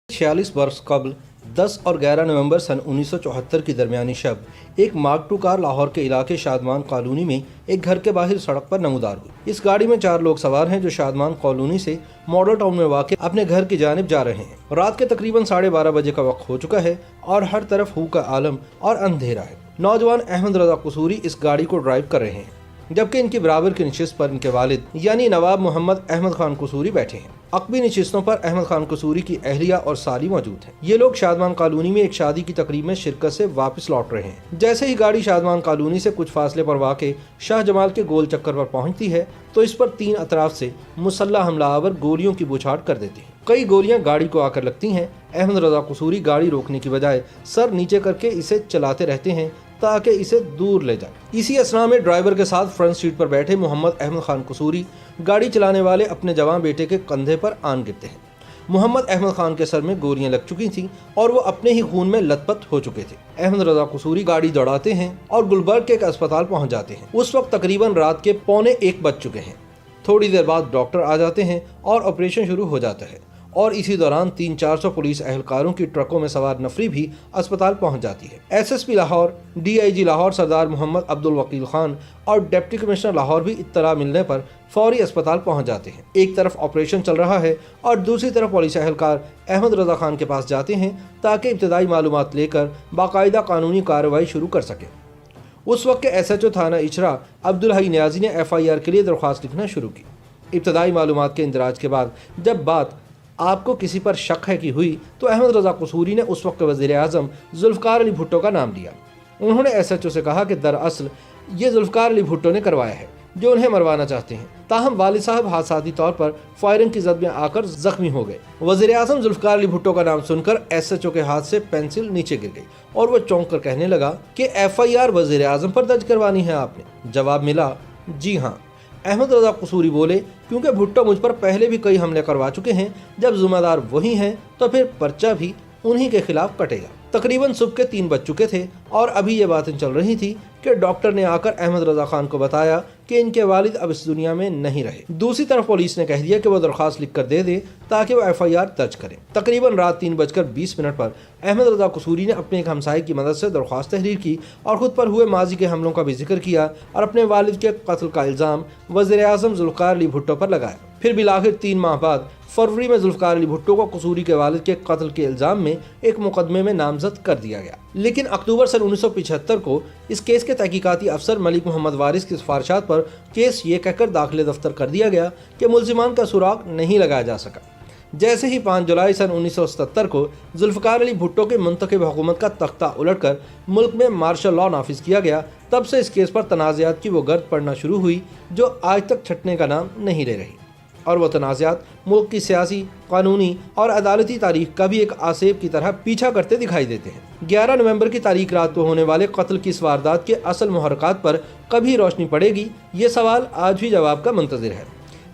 46 बरस कबल 10 और 11 नवंबर सन 1974 की दरमियानी शब एक मार्क टू कार लाहौर के इलाके शादमान कॉलोनी में एक घर के बाहर सड़क पर नमूदार हुई। इस गाड़ी में 4 लोग सवार हैं जो शादमान कॉलोनी से मॉडल टाउन में वाक़ अपने घर की जानिब जा रहे हैं। रात के तकरीबन 12:30 बजे का वक्त हो चुका है और हर तरफ हू का आलम और अंधेरा है। नौजवान अहमद रजा कसूरी इस गाड़ी को ड्राइव कर रहे हैं, जबकि इनकी बराबर की नशिस्त पर इनके वालिद यानी नवाब मोहम्मद अहमद खान कसूरी बैठे हैं। अकबी नशिस्तों पर अहमद खान कसूरी की अहलिया और साली मौजूद हैं। ये लोग शादमान कॉलोनी में एक शादी की तकरीब में शिरकत से वापस लौट रहे हैं। जैसे ही गाड़ी शादमान कॉलोनी से कुछ फासले पर वाक़े शाह जमाल के गोल चक्कर पर पहुंचती है तो इस पर 3 अतराफ से मुसल्लह हमलावर गोलियों की बौछार कर देते हैं। कई गोलियां गाड़ी को आकर लगती हैं। अहमद रजा कसूरी गाड़ी रोकने की बजाय सर नीचे करके इसे चलाते रहते हैं ताकि इसे दूर ले जाए। इसी असना में ड्राइवर के साथ फ्रंट सीट पर बैठे मोहम्मद अहमद खान कसूरी गाड़ी चलाने वाले अपने जवान बेटे के कंधे पर आन गिरते हैं। मोहम्मद अहमद खान के सर में गोलियां लग चुकी थीं और वो अपने ही खून में लथपथ हो चुके थे। अहमद रजा कसूरी गाड़ी दौड़ाते हैं और गुलबर्ग के एक अस्पताल पहुंच जाते हैं। उस वक्त तकरीबन रात के 12:45 बज चुके हैं। थोड़ी देर बाद डॉक्टर आ जाते हैं और ऑपरेशन शुरू हो जाता है और इसी दौरान 300-400 पुलिस एहलकारों की ट्रकों में सवार नफरी भी अस्पताल पहुंच जाती है। एसएसपी लाहौर, डीआईजी लाहौर सरदार मोहम्मद अब्दुल वकील खान और डिप्टी कमिश्नर लाहौर भी इत्तला मिलने पर फौरी अस्पताल पहुंच जाते हैं। एक तरफ ऑपरेशन चल रहा है और दूसरी तरफ पुलिस एहलकार अहमद रजा खान के पास जाते हैं ताकि इब्तदाई मालूमात लेकर बाकायदा कानूनी कार्रवाई शुरू कर सकें। उस वक्त के SHO थाना इचरा अब्दुल हई नियाजी ने FIR के लिए दरख्वास्त लिखना शुरू की। इब्तदाई मालूमात के इंदराज के बाद जब बात आपको किसी पर शक है कि हुई तो अहमद रजा कसूरी ने उस वक्त वज़ीर आज़म जुल्फ़िकार अली भुट्टो का नाम लिया। उन्होंने SHO से कहा कि दरअसल ये जुल्फ़िकार अली भुट्टो ने करवाया है जो उन्हें मरवाना चाहते हैं। ताहम वालिद साहब हादसाती तौर पर फायरिंग की जद में आकर जख्मी हो गए। वज़ीर आज़म जुल्फ़िकार अली भुट्टो का नाम सुनकर SHO के हाथ से पेंसिल नीचे गिर गई और वो चौंक कर कहने लगा कि FIR वज़ीर आज़म पर दर्ज करवानी है आपने। जवाब मिला, जी हाँ। अहमद रजा कसूरी बोले, क्योंकि भुट्टो मुझ पर पहले भी कई हमले करवा चुके हैं, जब जिम्मेदार वही हैं तो फिर पर्चा भी उन्हीं के खिलाफ कटेगा। तकरीबन सुबह के 3 बज चुके थे और अभी ये बातें चल रही थी कि डॉक्टर ने आकर अहमद रजा खान को बताया कि इनके वालिद अब इस दुनिया में नहीं रहे। दूसरी तरफ पुलिस ने कह दिया कि वो दरख्वास्त लिख कर दे दे ताकि वो FIR दर्ज करें। तकरीबन रात 3:20 पर अहमद रजा कसूरी ने अपने एक हमसाये की मदद से दरख्वास्त तहरीर की और खुद पर हुए माजी के हमलों का भी जिक्र किया और अपने वालिद के कत्ल का इल्ज़ाम वज़ीर आज़म जुल्फ़िकार अली भुट्टो पर लगाया। फिर बिलाखिर 3 माह बाद फरवरी में जुल्फ़िकार अली भुट्टो को कसूरी के वालिद के कत्ल के इल्ज़ाम में एक मुकदमे में नामजद कर दिया गया। लेकिन अक्टूबर सन 1975 को इस केस के तहकीकाती अफसर मलिक मोहम्मद वारिस की सिफारिशात पर केस ये कहकर दाखिले दफ्तर कर दिया गया कि मुल्ज़िमान का सुराग नहीं लगाया जा सका। जैसे ही 5 जुलाई सन 1977 को जुल्फ़िकार अली भुट्टो के मुंतखब हुकूमत का तख्ता उलटकर मुल्क में मार्शल लॉ नाफिज किया गया, तब से इस केस पर तनाज़ात की वो गर्द पड़ना शुरू हुई जो आज तक छटने का नाम नहीं ले रही। और वो तनाज़ात मुल्क की सियासी, कानूनी और अदालती तारीख का भी एक आसेब की तरह पीछा करते दिखाई देते हैं। 11 नवंबर की तारीख रात को होने वाले कत्ल की इस वारदात के असल मुहर्रकात पर कभी रोशनी पड़ेगी, ये सवाल आज भी जवाब का मुंतज़िर है।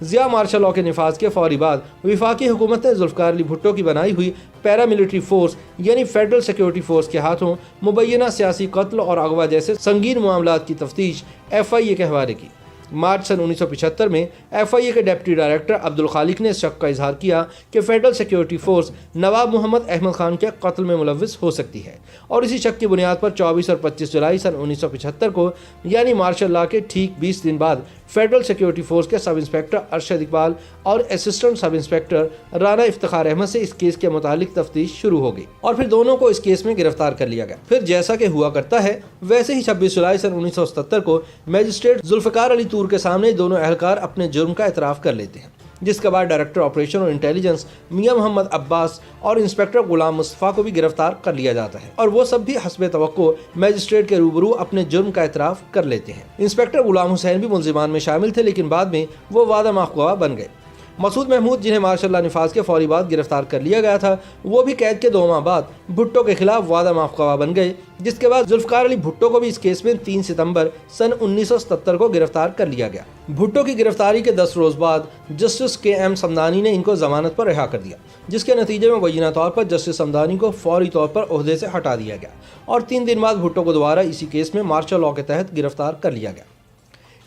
ज़िया मार्शल लॉ के निफाज के फौरी बाद वफाकी हुकूमत ने जुल्फ़िकार अली भुट्टो की बनाई हुई पैरामिलिट्री फोर्स यानी फेडरल सिक्योरिटी फोर्स के हाथों मुबैना सियासी कत्ल और अगवा जैसे संगीन मामलात की तफ्तीश FIA के हवाले की। मार्च सन 1975 में FIA के डिप्टी डायरेक्टर अब्दुल खालिक ने इस शक का इजहार किया कि फेडरल सिक्योरिटी फोर्स नवाब मोहम्मद अहमद खान के कत्ल में मुलव्विस हो सकती है और इसी शक की बुनियाद पर 24 और 25 जुलाई सन 1975 को यानी मार्शल लॉ के ठीक 20 दिन बाद फेडरल सिक्योरिटी फोर्स के सब इंस्पेक्टर अरशद इकबाल और assistant sub inspector Rana Iftikhar Ahmad से इस केस के मुतालिक तफ्तीश शुरू हो गई और फिर दोनों को इस केस में गिरफ्तार कर लिया गया। फिर जैसा कि हुआ करता है वैसे ही 26 जुलाई सन 1977 को मजिस्ट्रेट जुल्फ़िकार अली तूर के सामने दोनों एहलकार अपने जुर्म का एतराफ़ कर लेते हैं, जिसके बाद डायरेक्टर ऑपरेशन और इंटेलिजेंस मियां मोहम्मद अब्बास और इंस्पेक्टर गुलाम मुस्तफ़ा को भी गिरफ्तार कर लिया जाता है और वो सब भी हस्बे तवक्को मजिस्ट्रेट के रूबरू अपने जुर्म का एतराफ़ कर लेते हैं। इंस्पेक्टर गुलाम हुसैन भी मुल्ज़िमान में शामिल थे, लेकिन बाद में वो वादा माफ़ बन गए। मसूद महमूद, जिन्हें मार्शल लॉ निफाज के फौरी बाद गिरफ्तार कर लिया गया था, वो भी कैद के 2 माह बाद भुट्टो के खिलाफ वादा माफ़ बन गए, जिसके बाद जुल्फ़िकार अली भुट्टो को भी इस केस में 3 सितंबर सन 1977 को गिरफ्तार कर लिया गया। भुट्टो की गिरफ्तारी के 10 रोज़ बाद जस्टिस KM समदानी ने इनको जमानत पर रिहा कर दिया, जिसके नतीजे में मुबैना तौर पर जस्टिस समदानी को फौरी तौर पर ओहदे से हटा दिया गया और 3 दिन बाद भुट्टो को दोबारा इसी केस में मार्शल लॉ के तहत गिरफ्तार कर लिया गया।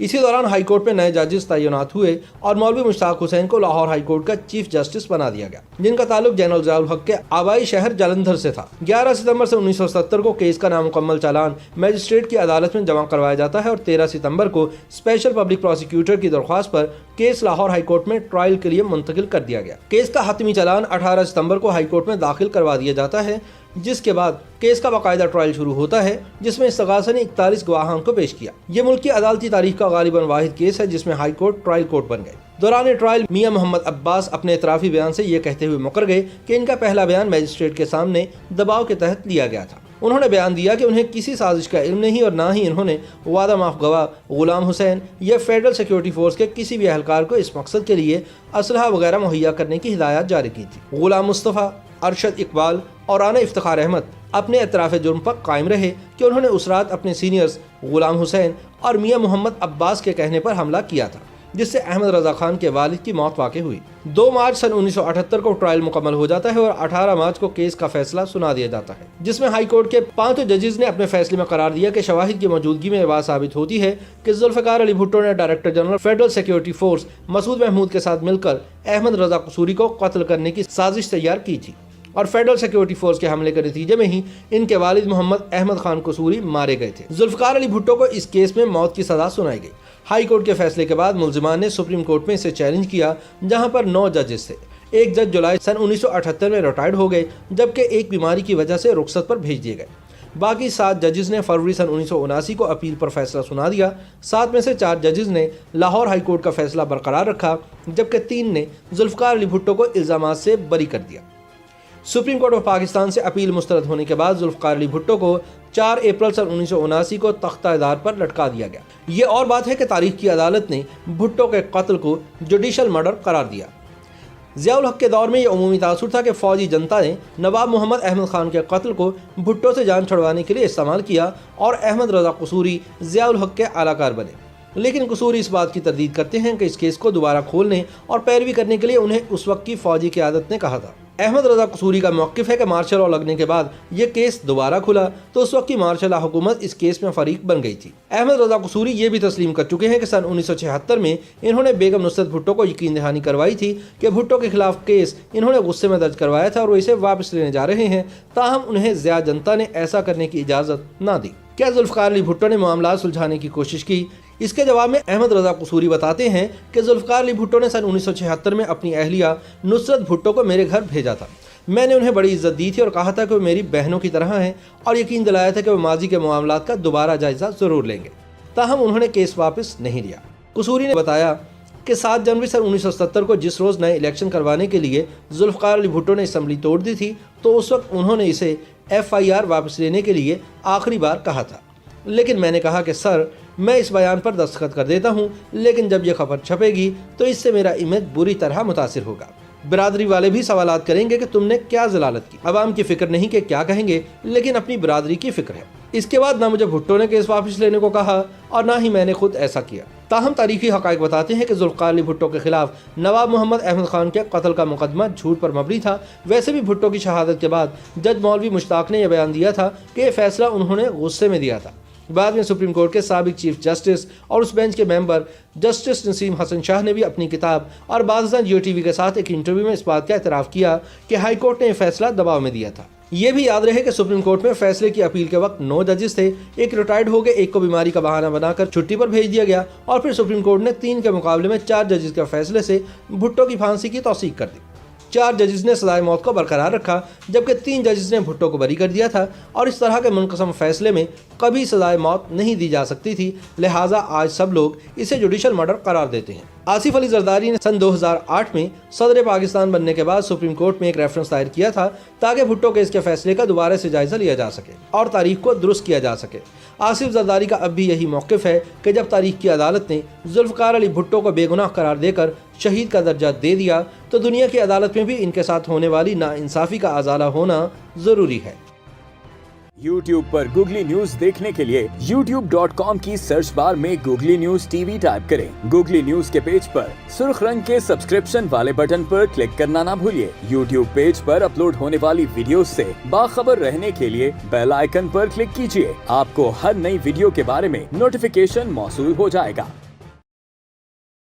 इसी दौरान हाई कोर्ट में नए जजेस तैनात हुए और मौलवी मुश्ताक हुसैन को लाहौर हाई कोर्ट का चीफ जस्टिस बना दिया गया, जिनका ताल्लुक जनरल ज़ियाउल हक के आबाई शहर जालंधर से था। 11 सितंबर से 1970 को केस का नामुकम्मल चालान मजिस्ट्रेट की अदालत में जमा करवाया जाता है और 13 सितंबर को स्पेशल पब्लिक प्रोसिक्यूटर की दरख्वास्त पर केस लाहौर हाई कोर्ट में ट्रायल के लिए मुंतकिल कर दिया गया। केस का हतमी चालान 18 सितंबर को हाई कोर्ट में दाखिल करवा दिया जाता है, जिसके बाद केस का बाकायदा ट्रायल शुरू होता है, जिसमें इस्तगासा ने 41 गवाहान को पेश किया। ये मुल्क की अदालती तारीख का गालिबन वाहिद केस है जिसमें हाई कोर्ट ट्रायल कोर्ट बन गए। दौरान ट्रायल मियां मोहम्मद अब्बास अपने इतराफी बयान से ये कहते हुए मुकर गए कि इनका पहला बयान मजिस्ट्रेट के सामने दबाव के तहत लिया गया था। उन्होंने बयान दिया कि उन्हें किसी साजिश का इल्म नहीं और ना ही इन्होंने वादा माफ गवाह गुलाम हुसैन या फेडरल सिक्योरिटी फोर्स के किसी भी एहलकार को इस मकसद के लिए असलहा वगैरह मुहैया करने की हिदायत जारी की थी। गुलाम मुस्तफ़ा, अरशद इकबाल और आना इफ्तिखार अहमद अपने एतराफ़ जुर्म पर कायम रहे कि उन्होंने उस रात अपने सीनियर्स गुलाम हुसैन और मियां मोहम्मद अब्बास के कहने पर हमला किया था, जिससे अहमद रजा खान के वालिद की मौत वाक़ हुई। 2 मार्च सन 1978 को ट्रायल मुकम्मल हो जाता है और 18 मार्च को केस का फैसला सुना दिया जाता है, जिसमें हाई कोर्ट के 5 जजेस ने अपने फैसले में करार दिया कि शवाहिद की मौजूदगी में बात साबित होती है कि जुल्फ़िकार अली भुट्टो ने director general federal security force Masood Mahmood के साथ मिलकर अहमद रजा कसूरी को कत्ल करने की साजिश तैयार की थी और फेडरल सिक्योरिटी फोर्स के हमले के नतीजे में ही इनके वालिद मोहम्मद अहमद खान कसूरी मारे गए थे। जुल्फ़िकार अली भुट्टो को इस केस में मौत की सजा सुनाई गई। हाई कोर्ट के फैसले के बाद मुलजिमान ने सुप्रीम कोर्ट में इसे चैलेंज किया, जहां पर 9 जजेस थे। एक जज जुलाई सन 1978 में रिटायर्ड हो गए, जबकि एक बीमारी की वजह से रुखसत पर भेज दिए गए। बाकी 7 जजेस ने फरवरी सन 1979 को अपील पर फैसला सुना दिया। 7 में से 4 जजेस ने लाहौर हाई कोर्ट का फैसला बरकरार रखा, जबकि 3 ने जुल्फ़िकार अली भुट्टो को इल्ज़ामात से बरी कर दिया। सुप्रीम कोर्ट ऑफ पाकिस्तान से अपील मुस्तरद होने के बाद जुल्फ़िकार अली भुट्टो को 4 अप्रैल सन 1979 को तख्ता-ए-दार पर लटका दिया गया। ये और बात है कि तारीख की अदालत ने भुट्टो के कत्ल को जुडिशल मर्डर करार दिया। ज़ियाउल हक के दौर में ये उमूमी तासुर था कि फ़ौजी जनता ने नवाब मोहम्मद अहमद खान के कत्ल को भुट्टो से जान छुड़वाने के लिए इस्तेमाल किया और अहमद रजा कसूरी ज़ियाउल हक के आलाकार बने। लेकिन कसूरी इस बात की तरदीद करते हैं कि इस केस को दोबारा खोलने और पैरवी करने के लिए उन्हें उस वक्त की फ़ौजी क़यादत ने कहा था। अहमद रजा कसूरी का मौक़िफ़ है कि मार्शल लॉ लगने के बाद ये केस दोबारा खुला तो उस वक्त की मार्शल लॉ हुकूमत इस केस में फरीक बन गई थी। अहमद रजा कसूरी ये भी तस्लीम कर चुके हैं कि सन 1976 में इन्होंने बेगम नुसरत भुट्टो को यकीन दहानी करवाई थी कि भुट्टो के खिलाफ केस इन्होंने गुस्से में दर्ज करवाया था और वो इसे वापस लेने जा रहे हैं, ताहम उन्हें ज़िया जनता ने ऐसा करने की इजाज़त ना दी। क्या जुल्फ़िकार अली भुट्टो ने मामला सुलझाने की कोशिश की? इसके जवाब में अहमद रजा कसूरी बताते हैं कि जुल्फ़िकार अली भुट्टो ने सन 1976 में अपनी अहलिया नुसरत भुट्टो को मेरे घर भेजा था। मैंने उन्हें बड़ी इज्जत दी थी और कहा था कि वो मेरी बहनों की तरह हैं और यकीन दिलाया था कि वो माजी के मामलात का दोबारा जायज़ा ज़रूर लेंगे, ताहम उन्होंने केस वापस नहीं लिया। कसूरी ने बताया कि 7 जनवरी सन 1970 को जिस रोज़ नए इलेक्शन करवाने के लिए जुल्फ़िकार अली भुट्टो ने असम्बली तोड़ दी थी, तो उस वक्त उन्होंने इसे FIR वापस लेने के लिए आखिरी बार कहा था। लेकिन मैंने कहा कि सर, मैं इस बयान पर दस्तखत कर देता हूँ, लेकिन जब यह खबर छपेगी तो इससे मेरा इमेज बुरी तरह मुतासिर होगा। बिरादरी वाले भी सवालात करेंगे कि तुमने क्या ज़लालत की। अवाम की फ़िक्र नहीं कि क्या कहेंगे, लेकिन अपनी बिरादरी की फ़िक्र है। इसके बाद ना मुझे भुट्टो ने केस वापस लेने को कहा और ना ही मैंने खुद ऐसा किया। ताहम तारीखी हक़ाइक़ बताते हैं कि जुल्फ़िकार अली भुट्टो के खिलाफ नवाब मोहम्मद अहमद खान के कत्ल का मुकदमा झूठ पर मबनी था। वैसे भी भुट्टो की शहादत के बाद जज मौलवी मुश्ताक ने यह बयान दिया था कि यह फैसला उन्होंने गुस्से में दिया था। बाद में सुप्रीम कोर्ट के साबिक चीफ जस्टिस और उस बेंच के मेंबर जस्टिस नसीम हसन शाह ने भी अपनी किताब और बाज़ जियो टीवी के साथ एक इंटरव्यू में इस बात का एतराफ़ किया कि हाई कोर्ट ने यह फैसला दबाव में दिया था। ये भी याद रहे कि सुप्रीम कोर्ट में फैसले की अपील के वक्त 9 जजेस थे। एक रिटायर्ड हो गए, एक को बीमारी का बहाना बनाकर छुट्टी पर भेज दिया गया और फिर सुप्रीम कोर्ट ने 3 के मुकाबले में 4 जजेस के फैसले से भुट्टो की फांसी की तौसीक कर दी। 4 जजेस ने सजाए मौत को बरकरार रखा, जबकि 3 जजेस ने भुट्टो को बरी कर दिया था और इस तरह के मुनक़सम फैसले में कभी सजाए मौत नहीं दी जा सकती थी। लिहाजा आज सब लोग इसे जुडिशल मर्डर करार देते हैं। आसिफ अली जरदारी ने सन 2008 में सदर पाकिस्तान बनने के बाद सुप्रीम कोर्ट में एक रेफरेंस दायर किया था ताकि भुट्टो केस के फैसले का दोबारा से जायजा लिया जा सके और तारीख को दुरुस्त किया जा सके। आसिफ जरदारी का अब भी यही मौक़िफ़ है कि जब तारीख की अदालत ने जुल्फ़िकार अली भुट्टो को बेगुनाह करार देकर शहीद का दर्जा दे दिया, तो दुनिया की अदालत में भी इनके साथ होने वाली नाइंसाफ़ी का अज़ाला होना ज़रूरी है। YouTube पर गूगली न्यूज देखने के लिए youtube.com की सर्च बार में गूगली न्यूज TV टाइप करें। गूगली न्यूज के पेज पर सुर्ख रंग के सब्सक्रिप्शन वाले बटन पर क्लिक करना ना भूलिए। YouTube पेज पर अपलोड होने वाली वीडियोस से बाखबर रहने के लिए बेल आइकन पर क्लिक कीजिए। आपको हर नई वीडियो के बारे में नोटिफिकेशन मौसूल हो जाएगा।